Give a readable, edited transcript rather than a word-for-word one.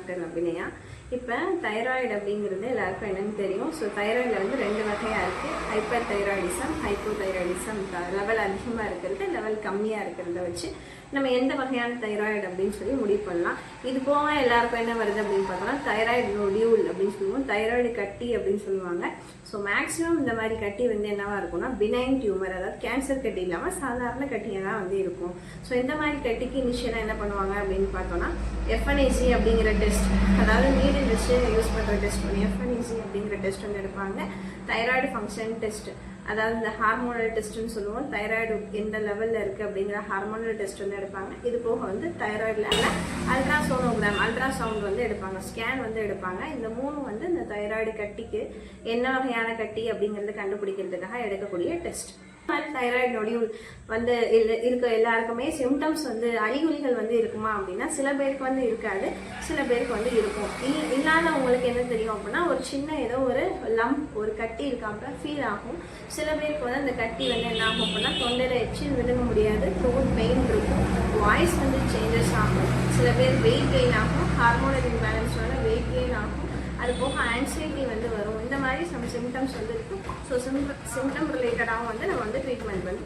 Doctor Abhinaya. இப்போ thyroid அப்படிங்கிறது எல்லாருக்கும் என்னன்னு தெரியும். ஸோ தைராய்டில் வந்து 2 வகையாக இருக்குது. Hyper thyroidism, hypothyroidism. லெவல் அதிகமாக இருக்கிறது, லெவல் கம்மியாக இருக்கிறத வச்சு நம்ம எந்த வகையான தைராய்டு அப்படின்னு சொல்லி முடிவு பண்ணலாம். இது போக எல்லாருக்கும் என்ன வருது அப்படின்னு பார்த்தோம்னா தைராய்டு நொடியூல் அப்படின்னு சொல்லுவோம், தைராய்டு கட்டி அப்படின்னு சொல்லுவாங்க. ஸோ மேக்ஸிமம் இந்த மாதிரி கட்டி வந்து என்னவா இருக்கும்னா பினைன் டியூமர், அதாவது கேன்சர் கட்டி இல்லாமல் சாதாரண கட்டியாக தான் வந்து இருக்கும். ஸோ இந்த மாதிரி கட்டிக்கு இனிஷியலாக என்ன பண்ணுவாங்க அப்படின்னு பார்த்தோம்னா எஃப்என்ஏசி அப்படிங்கிற டெஸ்ட், அதாவது நீடில் வச்சு யூஸ் பண்ணுற டெஸ்ட் ஒன்று எஃப்என்ஏசி அப்படிங்கிற டெஸ்ட் வந்து எடுப்பாங்க. தைராய்டு ஃபங்க்ஷன் டெஸ்ட், அதாவது இந்த ஹார்மோனல் டெஸ்ட்னு சொல்லுவோம். தைராய்டு எந்த லெவலில் இருக்குது அப்படிங்கிற ஹார்மோனல் டெஸ்ட் வந்து எடுப்பாங்க. இது போக வந்து தைராய்டில் அல்ட்ராசோனோகிராம், அல்ட்ராசவுண்ட் வந்து எடுப்பாங்க, ஸ்கேன் வந்து எடுப்பாங்க. இந்த 3 வந்து இந்த தைராய்டு கட்டிக்கு என்ன வகையான கட்டி அப்படிங்கிறத கண்டுபிடிக்கிறதுக்காக எடுக்கக்கூடிய டெஸ்ட். தைராய்டு நொடியூல் வந்து இருக்க எல்லாருக்குமே சிம்டம்ஸ் வந்து அறிகுறிகள் வந்து இருக்குமா அப்படின்னா சில பேருக்கு வந்து இருக்காது, சில பேருக்கு வந்து இருக்கும். இல்லாதவங்களுக்கு என்ன தெரியும் அப்படின்னா ஒரு சின்ன ஏதோ ஒரு லம்ப், ஒரு கட்டி இருக்காம ஃபீல் ஆகும். சில பேருக்கு வந்து அந்த கட்டி வந்து என்ன ஆகும் அப்படின்னா தொண்டையில் எச்சில் விழுங்க முடியாது, த்ரோட் பெயின் இருக்கும், வாய்ஸ் வந்து சேஞ்சஸ் ஆகும். சில பேர் வெயிட் கெயின் ஆகும், ஹார்மோனல் இம்பேலன்ஸோட வெயிட் கெயின் ஆகும். அது போக ஆன்சைட்டி வந்து வரும். இந்த மாதிரி சிம்டம்ஸ் வந்து இருக்கும். ஸோ சிம்டம் ரிலேட்டடாகவும் வந்து நம்ம வந்து ட்ரீட்மெண்ட் வந்து